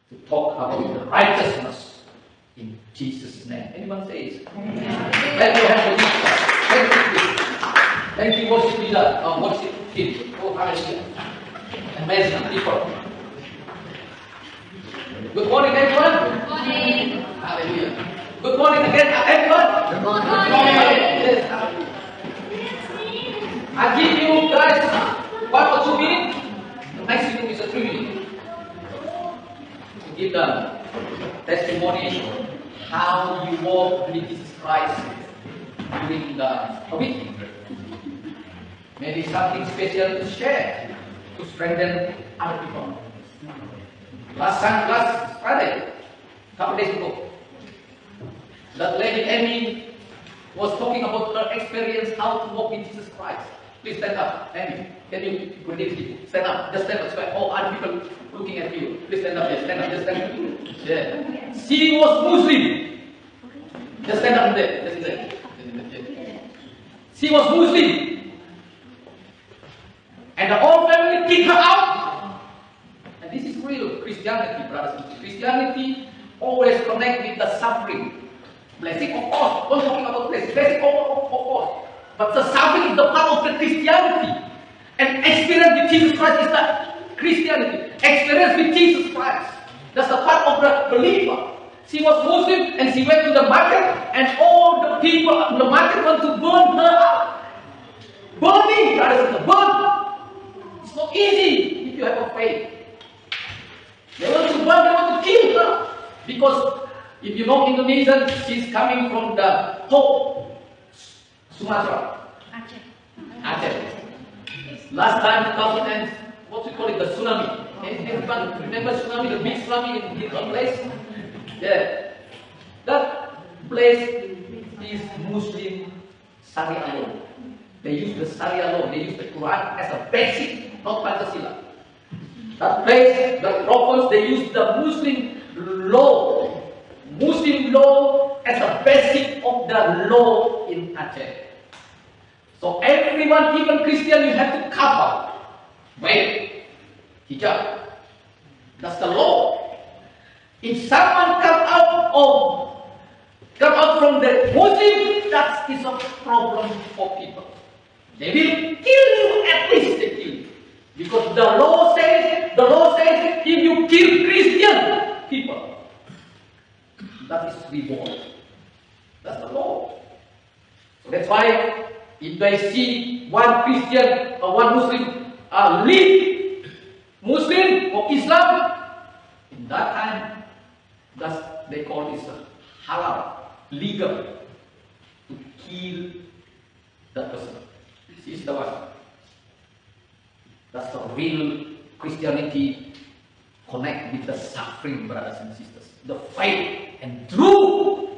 to talk about the righteousness in Jesus' name. Anyone says? Let me have the Jesus. Thank you, worship leader, worship team. Oh, hallelujah. Amazing people. Good morning, everyone. Good morning. Hallelujah. Good morning again, everyone. Good morning. Yes. I give you guys 1 or 2 minutes. The maximum is a 3 minutes. To give the testimony how you walk with Jesus Christ during the week. Maybe something special to share to strengthen other people. Last Friday, couple days ago, that lady Amy was talking about her experience how to walk with Jesus Christ. Please stand up, Amy. Can you predict people? Stand up, just stand up. So all other people looking at you. Please stand up, yes, stand up, just stand up. Yeah. She was Muslim. Just stand up there. Just there. She was Muslim. And the whole family kicked her out. And this is real Christianity, brothers and sisters. Christianity always connect with the suffering. Blessing, of course. Don't talking about blessing. Blessing, of course. But the suffering is the part of the Christianity. And experience with Jesus Christ is the Christianity. Experience with Jesus Christ. That's the part of the believer. She was Muslim and she went to the market and all the people in the market want to burn her out. Burning, brothers and sisters, burn. It's not easy if you have a faith. They want to burn, they want to kill her. Because if you know Indonesian, she's coming from the top Sumatra. Aceh. Last time, 2000, what we call it, the tsunami. Everyone remember tsunami, the big tsunami in one place? Yeah. That place is Muslim Sharia law. They use the Sharia law, they use the Quran as a basic, not Pancasila. That place, the prophets, they use the Muslim law. Muslim law as a basic of the law in Aceh. So everyone, even Christian, you have to cover. Wait, hijab. That's the law. If someone come out from the Muslim, that is a problem for people. They will kill you, at least they kill you. Because the law says, if you kill Christian people, that is reward. That's the law. So that's why if they see one Christian or one Muslim leave Muslim or Islam, in that time, they call this halal, legal, to kill that person. This is the one. That's the real Christianity connect with the suffering, brothers and sisters. The faith and true,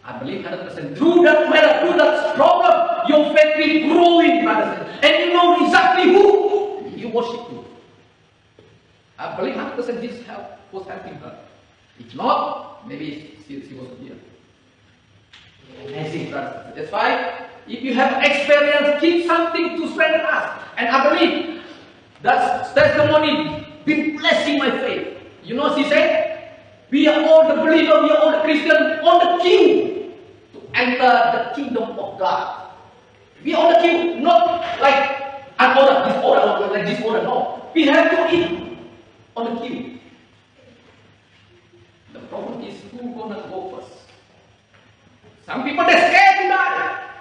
I believe 100%, through that matter, through that problem, your faith will grow in, brothers and sisters. And you know exactly who you worship to. I believe 100% this was helping her. If not, maybe she wasn't here. Amazing, brothers. That's why, if you have experience, keep something to strengthen us. And I believe that testimony been blessing my faith. You know, she said, we are all the believers, we are all the Christians on the queue to enter the kingdom of God. We are on the queue, not like an order, this order, or like this order. No, we have to eat on the queue. The problem is who gonna go first. Some people they're scared to die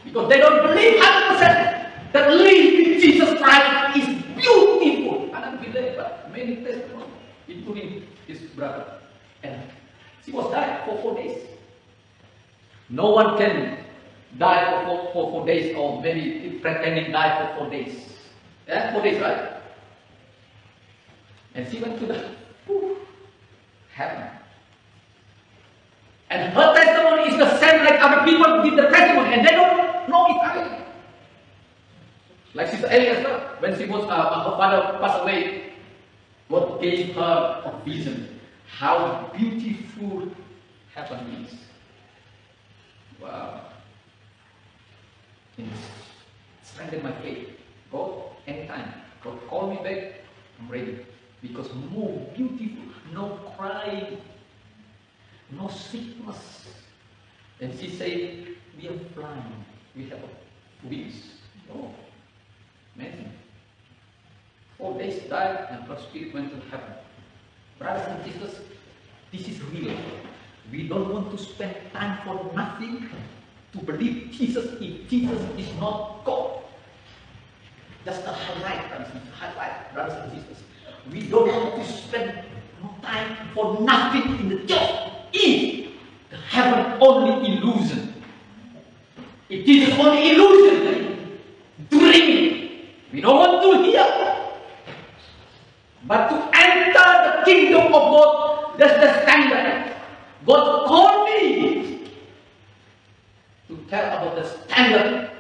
because they don't believe 100% that living with Jesus Christ is beautiful. I don't believe, but many testimonies, including his brother, and she was died for 4 days. No one can die for 4 days, or maybe pretending die for 4 days. Yeah, 4 days, right? And she went to the heaven. And her testimony is the same like other people with the testimony, and they don't know it either. Like Sister Ellie as well, when she was her father passed away, God gave her a vision how beautiful heaven is. Wow! It strengthened my faith. God, anytime God call me back, I'm ready. Because more beautiful, no crying, no sickness. And she said, we are flying, we have wings. Oh, amazing. 4 days died and her spirit went to heaven. Brothers and sisters, this is real. We don't want to spend time for nothing to believe Jesus if Jesus is not God. That's the highlight, brothers and sisters. We don't want to spend no time for nothing in the church if the heaven only illusion. If Jesus only illusion, dreaming. We don't want to hear. But to enter the kingdom of God, that's the standard. God called me to tell about the standard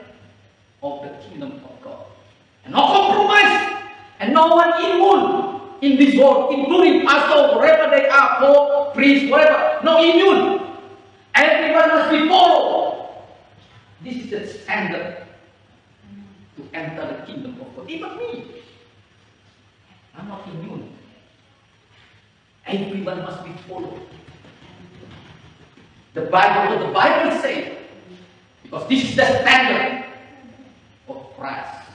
of the kingdom of God. And no compromise, and no one immune in this world, including pastor, wherever they are, pope, priest, whatever. No immune. Everyone must be followed. This is the standard to enter the kingdom of God. Even me. I'm not immune. Everyone must be followed. The Bible says, because this is the standard of Christ.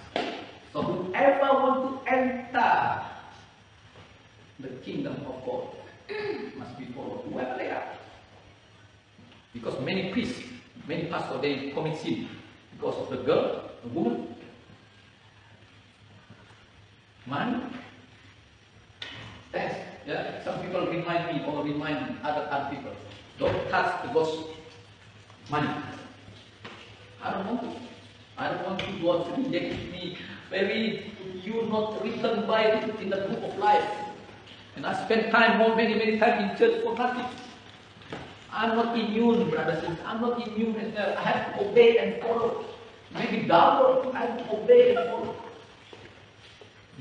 So whoever want to enter the kingdom of God must be followed, whoever they are. Because many priests, many pastors, they commit sin because of the girl, the woman, money. Thanks. Yeah, some people remind me or remind other people, don't touch the God's money. I don't want to. I don't want to God to reject me. Maybe you not written by in the book of life. And I spend time many times in church for nothing. I'm not immune, brothers and sisters. I'm not immune. I have to obey and follow. Maybe double. I have to obey and follow.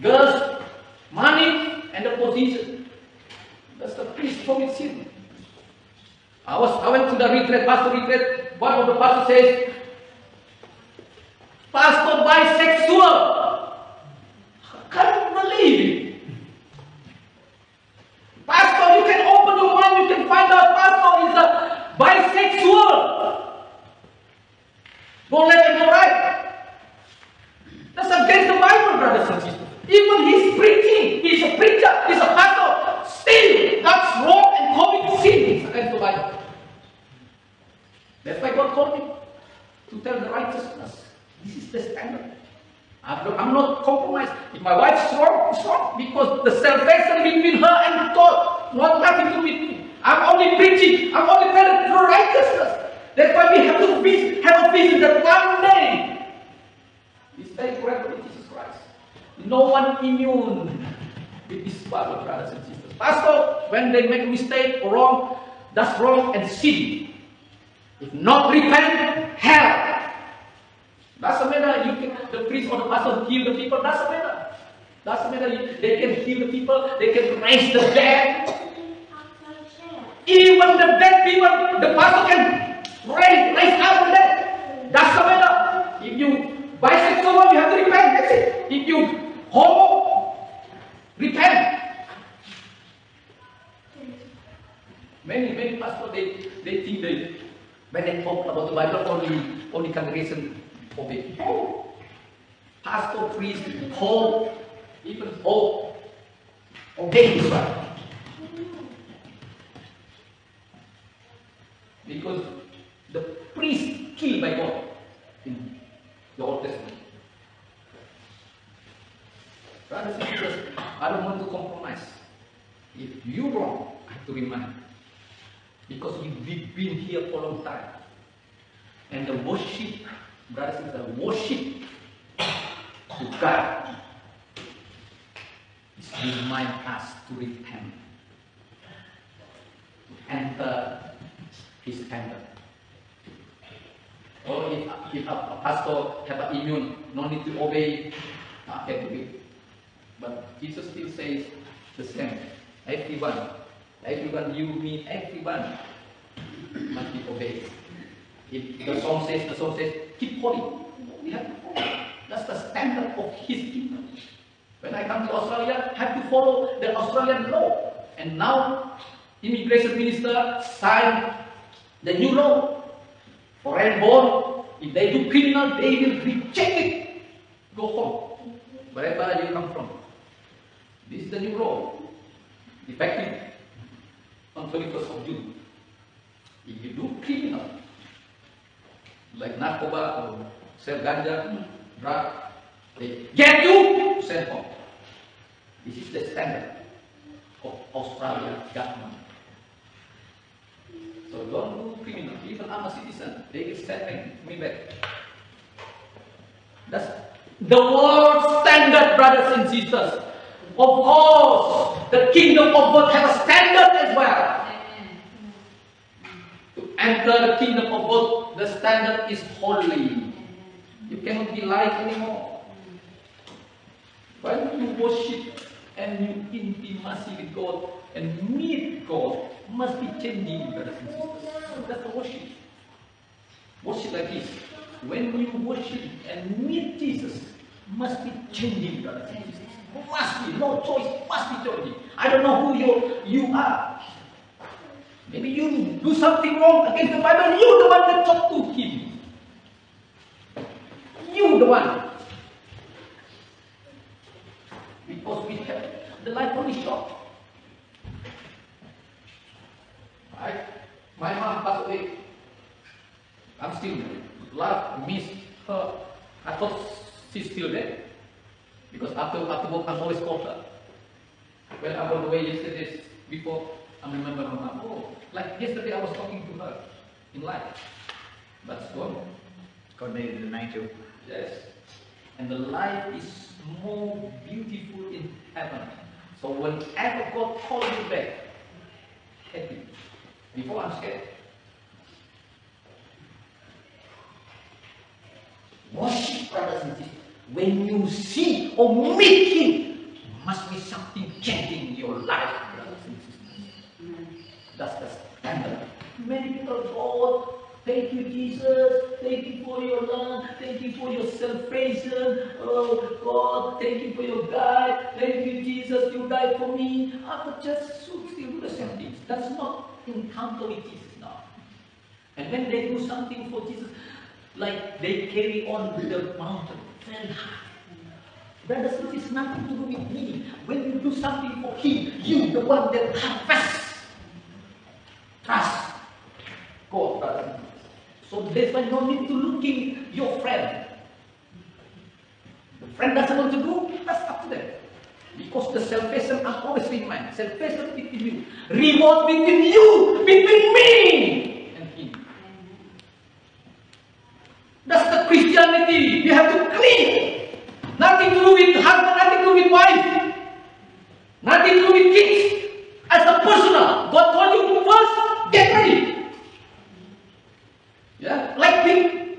Girls, money, and the position. That's the priest commit sin. I went to the retreat, pastor retreat. One of the pastors says, Pastor bisexual. I can't believe it. Pastor, you can open your mind, you can find out Pastor is a bisexual. Don't let it go right. That's against the Bible, brothers and sisters. Even he's preaching, he's a preacher, he's a pastor. Still, that's wrong and committing sin. It's against the Bible. That's why God called me to tell the righteousness. This is the standard. I'm not compromised. If my wife's wrong, it's wrong. Because the salvation between her and God, not nothing to do with me. I'm only preaching. I'm only telling the righteousness. That's why we have to have a vision that one day we stay forever with Jesus Christ. No one immune with this Bible, brothers and sisters. Pastor, when they make a mistake or wrong, that's wrong and sin. If not repent, hell. Doesn't matter you can, the priest or the pastor heal the people, doesn't matter. Doesn't matter they can heal the people, they can raise the dead. Even the dead people, the pastor can raise up the dead. Doesn't matter. If you bisexual, you have to repent, that's it. If you homo, repent. Many pastors, they think when they talk about the Bible, only congregation obey. Pastor, priest, Paul, even Paul, obey this one. Because the priest killed by God in the Old Testament. Brothers and sisters, I don't want to compromise. If you wrong, I have to remind. Because we've been here for a long time. And the worship, brothers and sisters, worship to God is to remind us to repent, to enter His standard. Or if a pastor have an immune, no need to obey, I can do it. But Jesus still says the same. Everyone, you, me, everyone must be obeyed. If the song says, keep holy. We have to follow. That's the standard of His kingdom. When I come to Australia, I have to follow the Australian law. And now, immigration minister signed the new law. Foreign born, if they do criminal, they will reject it. Go home, wherever you come from. This is the new law, effective on 21st of June. If you do criminal, like narcoba or sell ganja, drug, they get you, send home. This is the standard of Australian government. So don't do criminal. Even I'm a citizen, they will send me back. That's the world standard, brothers and sisters. Of course, the kingdom of God has a standard as well. To enter the kingdom of God, the standard is holy. You cannot be like anymore. When you worship and you intimacy with God and meet God, must be changing, brothers and sisters. That's the worship. Worship like this. When you worship and meet Jesus, must be changing, brothers and sisters. Must be, no choice, must be changing. I don't know who you are. Maybe you do something wrong against the Bible, you're the one that talk to him. You the one. Because we have the life only short. My mom passed away. I'm still miss her. I thought she's still there. Because after work, I'm always called her. When I was away yesterday, before, I remember my mom. Oh, like yesterday I was talking to her in life. But it's gone. God made it an angel. Yes. And the life is more beautiful in heaven. So whenever God calls you back, happy. Before I'm scared. Worship, brothers and sisters. When you see or meet Him, must be something changing in your life, brothers and sisters. That's the standard. Many people go, thank you, Jesus. Thank you for your love. Thank you for your salvation. Oh, God, thank you for your guide. Thank you, Jesus, you died for me. After just still do the same things. That's not encounter with Jesus now. And when they do something for Jesus, like they carry on with the mountain very high. Brothers, it is nothing to do with me. When you do something for Him, you the one that harvests. Trust God, brothers. So there's why no need to looking your friend. The friend doesn't want to do, that's up to them. Because the salvation are always in mind. Salvation between you. Reward between you, between me and Him. That's the Christianity. You have to clean. Nothing to do with husband, nothing to do with wife. Nothing to do with kids. As a personal. God told you first, get ready. Yeah? Like me.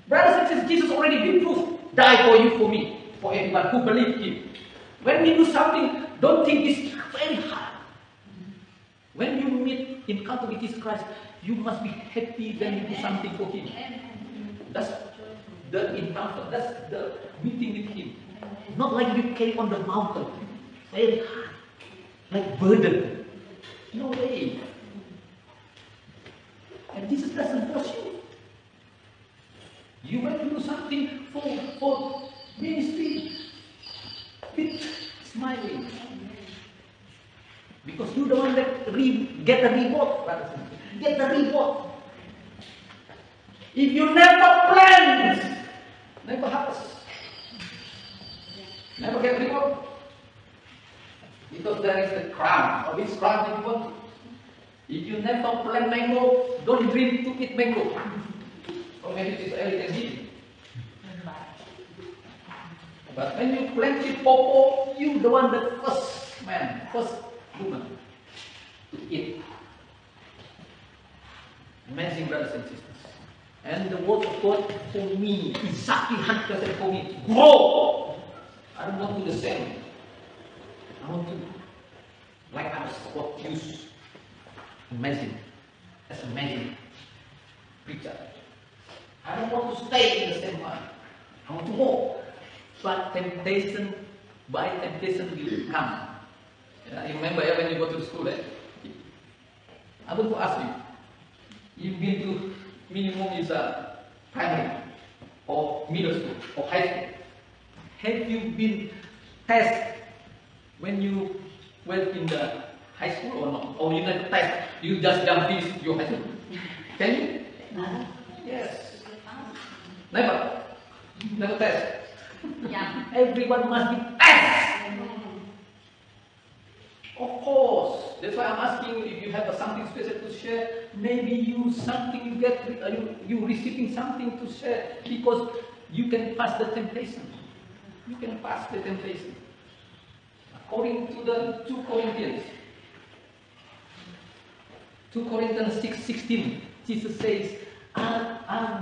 Brothers and sisters, Jesus already been proof. Die for you, for me. For everyone who believe Him. When we do something, don't think it's very hard. When you meet, encounter with Jesus Christ, you must be happy when you do something for Him. That's the encounter. That's the meeting with Him. Not like you carry on the mountain. Very hard. Like burden. No way. And Jesus doesn't force you. You want to do something for ministry. With smiling. Because you're the one that get the reward. Get the reward. If you never plan, never happens. Never get reward. Because there is the crown. Or which crown that you want? If you never plant mango, don't dream to eat mango. Or maybe it is early and but when you plant it popo, you the one that first man, first woman to eat. Amazing, brothers and sisters. And the word of God for me, exactly 100% for me, grow. I don't want to do the same. I want to, like others, what use. Amazing. That's amazing. Preacher. I don't want to stay in the same line. I want to go. But temptation by temptation will come. You remember when you go to school, I want to ask you, you've been to minimum is primary or middle school or high school. Have you been tested when you went in the high school or not? Or you never test, you just jump in your high school? Can you? No. Yes. Never. Never test. Yeah. Everyone must be tested. Of course. That's why I'm asking you if you have something special to share. Maybe you you receiving something to share because you can pass the temptation. You can pass the temptation. According to the 2 Corinthians 6:16, Jesus says, I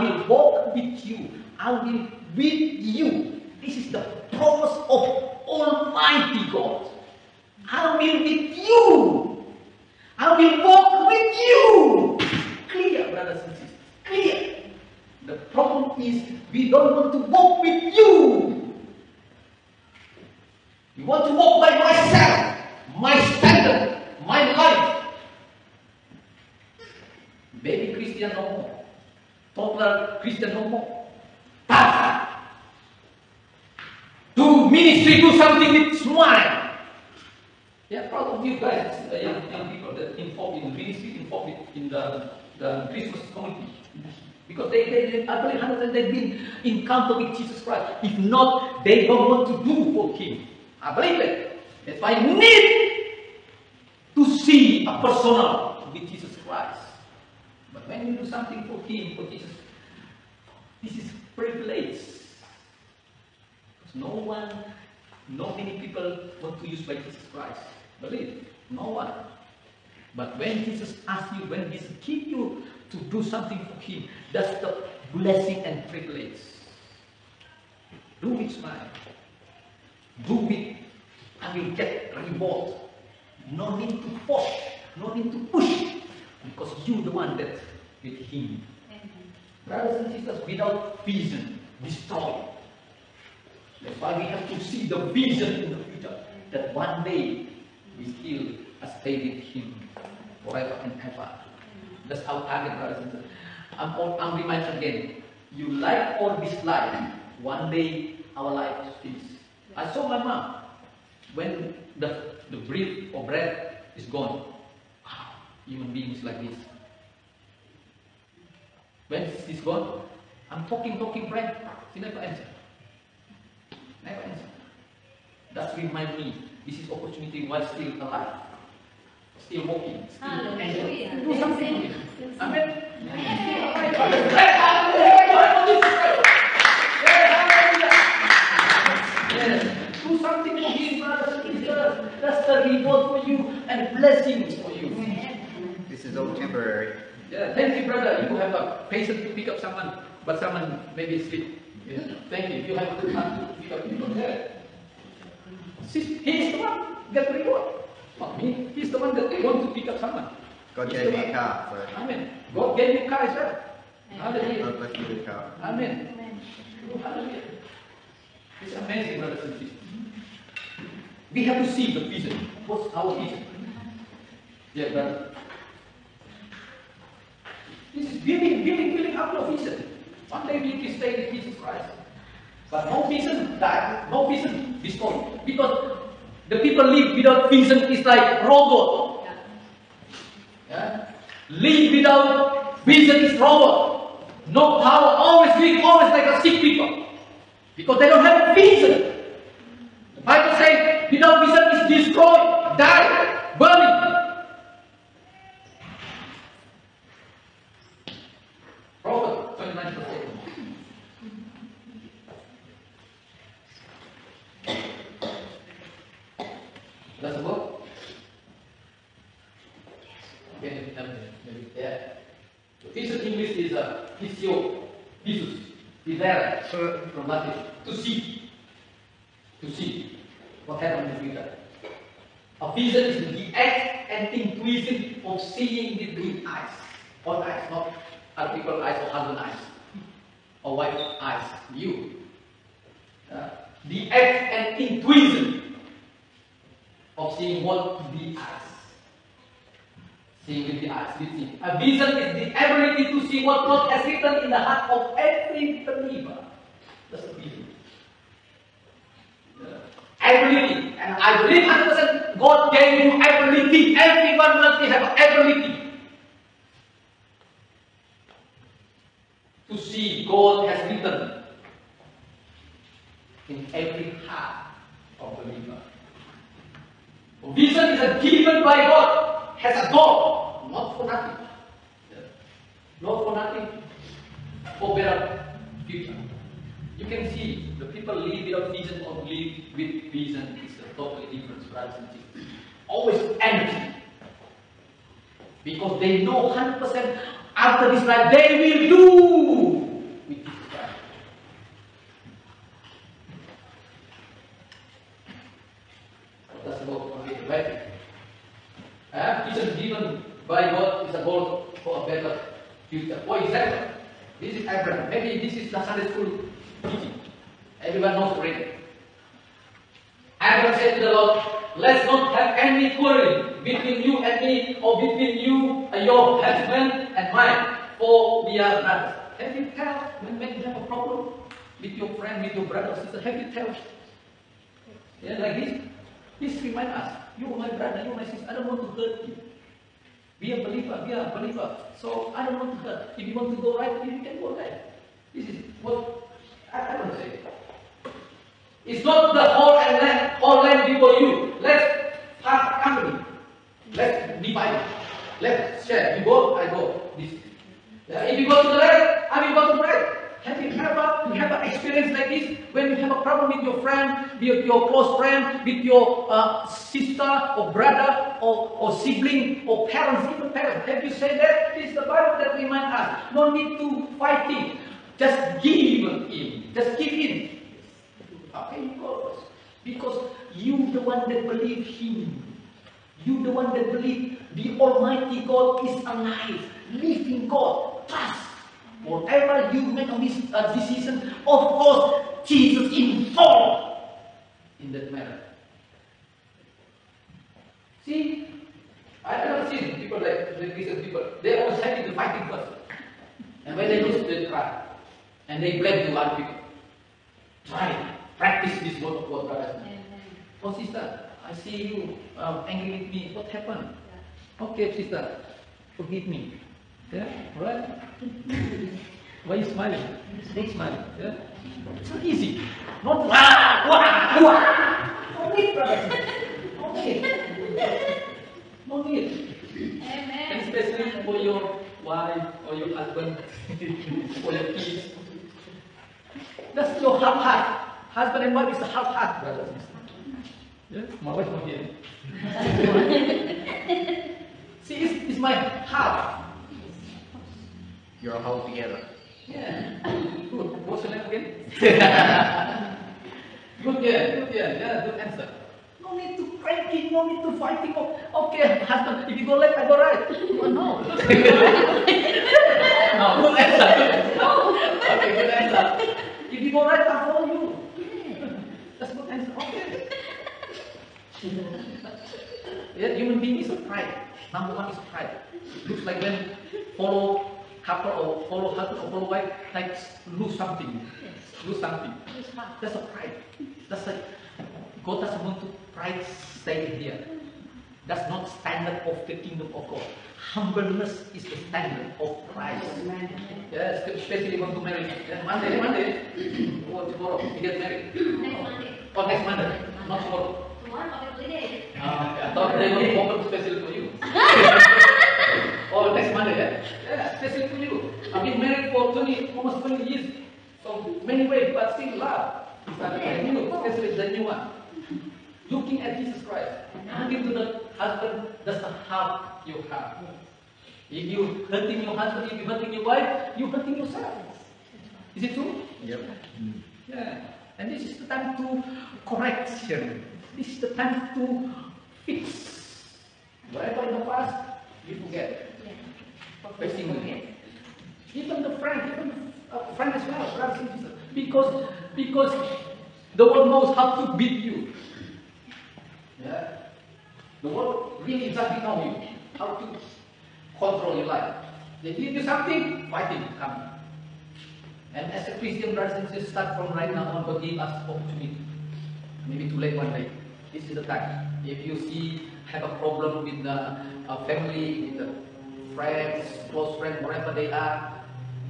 will walk with you. I will with you. This is the promise of Almighty God. I will with you. I will walk with you. Clear, brothers and sisters. Clear. The problem is we don't want to walk with you. We want to walk by myself, my standard, my life. Baby Christian no more. Toddler Christian no more. But do ministry, do something with smile. Yeah, proud of you guys, young people that involved in ministry, involved in the Christmas community. Because they I believe 100% they've been encounter with Jesus Christ. If not, they don't want to do for Him. I believe it. That's why I need to see a personal with Jesus Christ. But when you do something for Him, for Jesus, this is privilege. Because not many people want to use by Jesus Christ. Believe, no one. But when Jesus asks you, when Jesus gives you to do something for Him, that's the blessing and privilege. Do it, smile. Do it, and will get reward. No need to push, no need to push, because you the one that with Him. Brothers and sisters, without vision, destroy. That's why we have to see the vision in the future, that one day we still stay with Him forever and ever. That's our target, brothers and sisters. I'm reminded again, you like or dislike, one day our life is finished. I saw my mom when the breath is gone. Wow, human beings like this. When she's gone, I'm talking, friend. She never answer. Never answer. That reminds me, this is opportunity while still alive. Still walking. Still Hallelujah. do something. Amen. Yes. Do something for Him, brothers and sisters. That's the reward for you and blessings for you. This is all temporary. Yeah, thank you, brother. You have a patience to pick up someone, but someone maybe sleep. Yeah. Thank you. You have a good heart to pick up people. Yeah. He is the one get reward. Not me. He's the one that want to pick up someone. God He's gave the me a one. car, so Amen. God gave you a car as well. Hallelujah. God bless you with a car. Amen. Hallelujah. It's amazing, brothers and sisters. We have to see the vision. What's our vision? Yeah, brother. This is building up your vision. One day we can stay with Jesus Christ. But no vision die, no vision destroy. Because the people live without vision is like robot. Yeah? Live without vision is robot. No power, always weak, always like a sick people. Because they don't have vision. The Bible says without vision is destroyed, die, burning. Robert 29%. Does it work? Okay, maybe, yeah. The vision in English is visio, visus, videre, from Latin, to see what happened in the future. A vision is the act and intuition of seeing with eyes, all eyes, not other people's eyes or husband eyes, or wife eyes, you. the act and intuition of seeing what the eyes. Seeing with the eyes. A vision is the ability to see what God has written in the heart of every believer. That's a vision. Ability. And I believe 100% God gave you ability. Everyone must have ability to see God has written in every heart of believer. Vision is a given by God, has a goal, not for nothing. Not for nothing, for better future. You can see the people live without vision or live with vision is a totally different, brothers and sisters. Always energy. Because they know 100% after this life they will do with this life. That's the goal for it, right? Vision given by God is a goal for a better future. For example, this is Abraham. Maybe this is the Sunday school teaching. Everyone knows already. Abraham said to the Lord, let's not have any quarrel between you and me, or between you and your husband and mine, for we are brothers. Have you tell when you have a problem with your friend, with your brother or sister? Have you tell? Yeah, like this. This remind us, you are my brother, you are my sister. I don't want to hurt you. We are believer. So I don't want to hurt. If you want to go right, you can go right. This is what I want to say. It's not the whole land before you. Let's have company. Let's divide it. Let's share. You go, I go. This. If you go to the left, I will go to the right. Have you ever experience like this? When you have a problem with your friend, with your close friend, with your sister or brother or sibling or parents, even parents. Have you said that? This is the Bible that reminds us. No need to fight it. Just give in. Just give in. Okay, because you the one that believe Him. You the one that believe the Almighty God is alive. Live in God. Trust. Whatever you make a decision, of course, Jesus involved in that matter. See, I have seen people like Christian people. They always happy to fighting first, and when they lose, they cry, and they blame to other people. Try. Practice this word of God, brothers. Oh, sister, I see you angry with me. What happened? Okay, sister, forgive me. Yeah, right? Why are you smiling? Don't smile. Yeah? It's not easy. Not no need, brothers. No need. No need. Amen. And especially for your wife or your husband, for your kids. That's your heart. Husband and wife is a half-heart, brothers and sisters. Yes, my wife not here. See, it's my half. You're all together. Yeah. Good. What's your name again? Good, yeah, good answer. No need to cranking, no need to fighting. Okay, husband, if you go left, I go right. Oh, no. No, good answer. Okay, good answer. If you go right, I'll follow you. That's good answer. Okay. Yeah, human being is a pride. Number one is pride. Looks like when follow couple or follow husband or follow wife, like lose something. Lose something. That's a pride. That's like God doesn't want to pride stay here. That's not standard of the kingdom of God. Humbleness is the standard of Christ. Yes, especially want to marry. Monday, or tomorrow you get married. Next Monday. Or next Monday, not tomorrow. Tomorrow holiday. I thought they were open specially for you. Or next Monday, yeah, specially for you. I've been married for almost 20 years. So many ways, but still love. It's new, especially the new one. Looking at Jesus Christ, looking to the husband, that's the heart you have. If you hurting your husband, if you hurting your wife, you hurting yourself. Is it true? Yep. Yeah. And this is the time to correction. This is the time to fix. Whatever in the past, you forget. Fixing it. Even the friend as well, brothers and sisters. Because The world knows how to beat you. Yeah. The world really exactly know you, how to control your life. They give you something, fighting coming. And as a Christian brothers and sisters, start from right now on, God give us opportunity. Maybe too late one day. This is the time. If you see have a problem with the family, with the friends, close friends, wherever they are,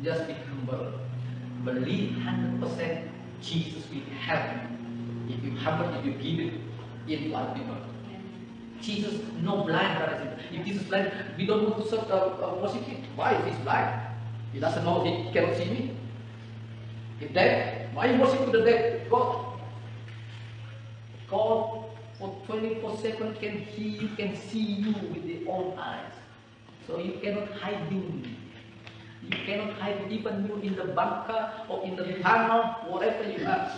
just be humble. Believe 100% Jesus will help you. If you humble, if you give it in to other people. Jesus no blind, brothers and sisters. If Jesus is blind, we don't want to serve worship Him. Why? If He's blind, He doesn't know, He cannot see me. If dead, why you worship to the dead? God for 24/7 can hear you, can see you with their own eyes. So you cannot hide Him. You cannot hide even you in the bunker or in the tunnel, whatever you are.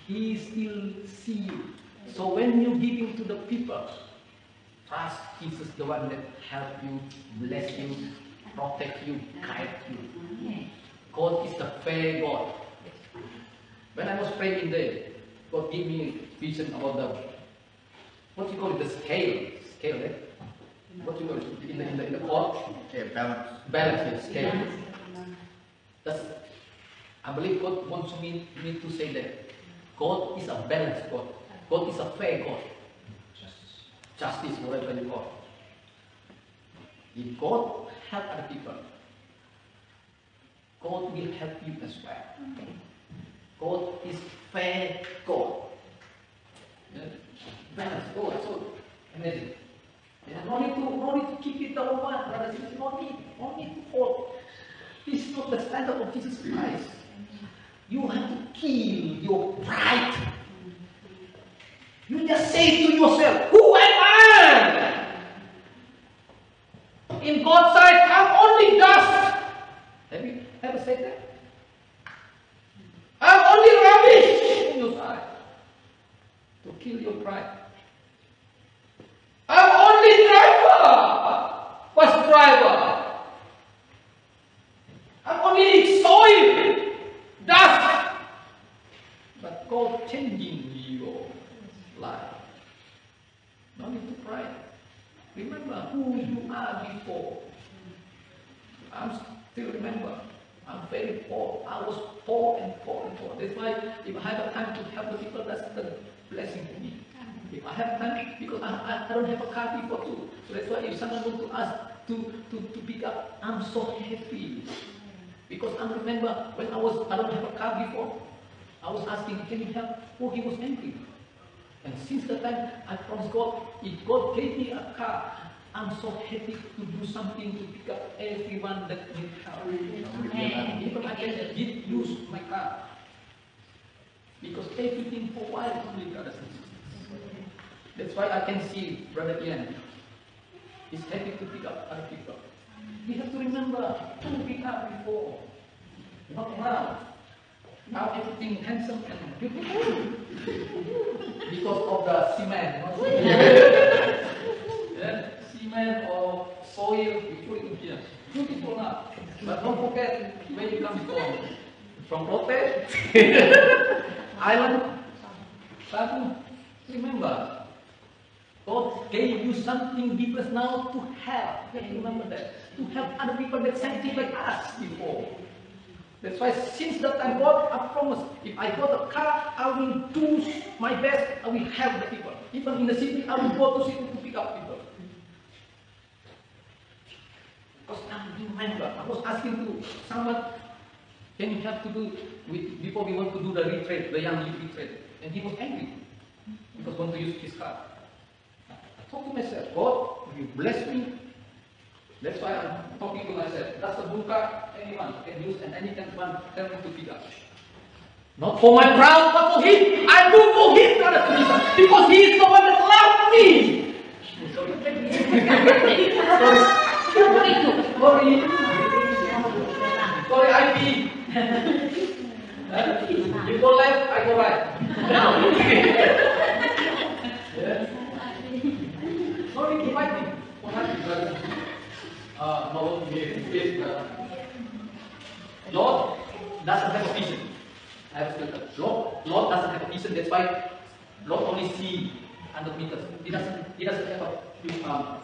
He still see you. So when you give Him to the people, trust Jesus, the one that help you, bless you, protect you, guide you. God is the fair God. When I was praying there, God gave me vision about the, what you call it, the scale, right? What you call it in the court? Yeah, balance. Balance, scale. That's, I believe God wants me to say that God is a balanced God. God is a fair God. Justice, whatever you call it. If God help other people, God will help you as well. God is fair God. Yeah. Balanced God, so amazing. Yeah. No need to keep it the one, brothers. No need to hold. This is not the standard of Jesus Christ. You have to kill your pride. You just say to yourself, who am I? In God's sight, I'm only dust. Have you ever said that? I'm only rubbish in your sight. To kill your pride. I'm only bus driver. I'm only soil, dust. But God changing your life. No need to cry. Remember who you are before. I'm still remember. I'm very poor. I was poor and poor and poor. That's why if I have a time to help the people, that's the blessing to me. If I have time, because I don't have a car before too. So that's why if someone wants to ask to pick up, I'm so happy. Because I remember when I don't have a car before, I was asking, can you help? Oh, he was angry. And since that time, I promised God, if God gave me a car, I'm so happy to do something to pick up everyone that needs help. Even I can use my car. Because everything for a while only, brothers and sisters. That's why I can see Brother Ian is happy to pick up other people. We have to remember who we are before. Not now. Now everything handsome and beautiful. Because of the cement. Yeah, cement or soil, we put it in here. Beautiful now. But don't forget where you come from Lotte, Island, Sagu. Remember, God gave you something different now to help. You have to remember that. To help other people that something like us before. That's why since that time, God, I promise, if I got a car, I will do my best, I will help the people. Even in the city, I will go to city to pick up people. Because I remember, I was asking to someone, can you help to do, before we want to do the retreat, the young youth retreat. And he was angry, because want to use his car. I thought to myself, God, you bless me. That's why I'm talking to myself. That's the buka anyone can use and anyone tell me to pick up. Not for my proud, but for him. I do for him, brother Jesus, because he is the one that loved me. Sorry. Sorry, I pee. You go left, I go right. Yeah. Sorry, invite me. Lord doesn't have a vision. I have to Lord doesn't have a vision. Lord only see 100 meters. He doesn't have a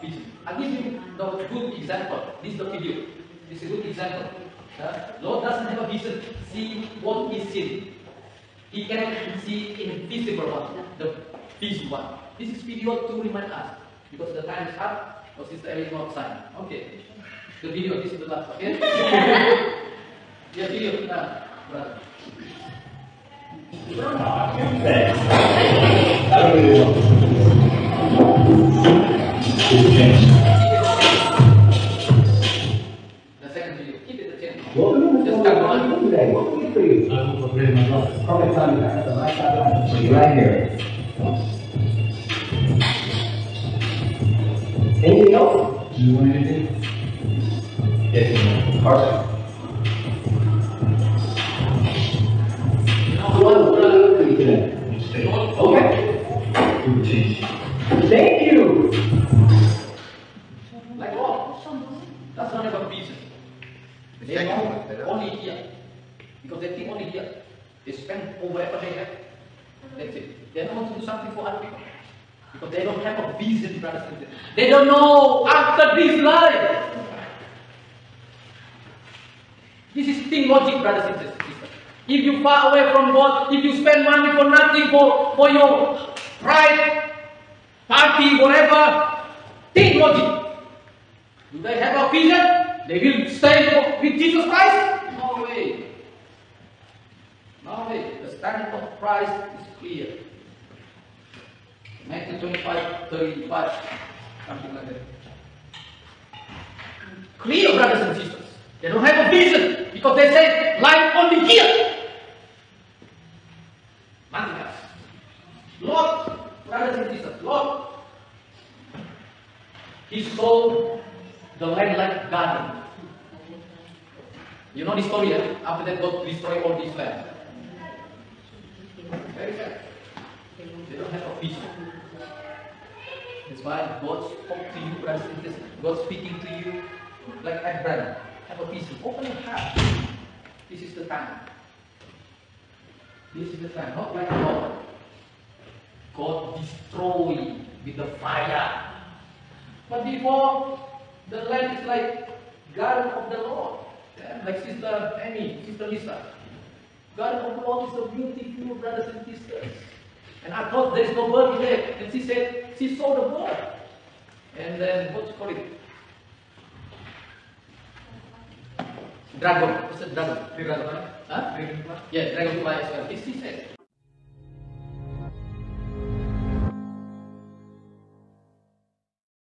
vision. I give you the good example. This is the video. This is a good example. Lord doesn't have a vision. See what is seen. He cannot see invisible one, the visible one. This is video to remind us because the time is up. Because Sister Ellie is not signed. Okay. The video. This is the last. Okay. Yeah, video. Brother. The second video. Keep it the channel. Just come on. Today, what can we do for you? I will prepare my life. Probably tell you that. Right here. Anything else? Do you want anything? Yes, Carson. Okay. Thank you. Like what? That's not a vision. They know only here. Because they think only here. They spend whatever they have. That's it. They don't want to do something for other people. Because they don't have a vision, brothers and sisters. They don't know after this life. This is thing logic, brothers and sisters. If you far away from God, if you spend money for nothing, for your pride, party, whatever, think logic. Do they have a vision? They will stay with Jesus Christ? No way. No way. The standard of Christ is clear. Matthew 25:35, something like that. Clear, brothers and sisters. They don't have a vision because they say life only here. Nothing else. Lord, brothers and sisters, Lord, He sold the land like garden. You know the story, eh? After that God destroyed all this land. Very sad. They don't have a vision. That's why God spoke to you, brothers and sisters. God speaking to you like Abraham. Have a vision. Open your heart. This is the time. This is the time. Not like God. God destroyed with the fire. But before, the land is like garden of the Lord. Yeah? Like Sister Amy, Sister Lisa. Garden of the Lord is so beautiful, brothers and sisters. And I thought there is no bird in there. And she said, she saw the bird. And then, what do you call it? Dragon. What's the dragon? Dragonfly. Huh? Dragonfly. Yeah, dragonfly as well. She said.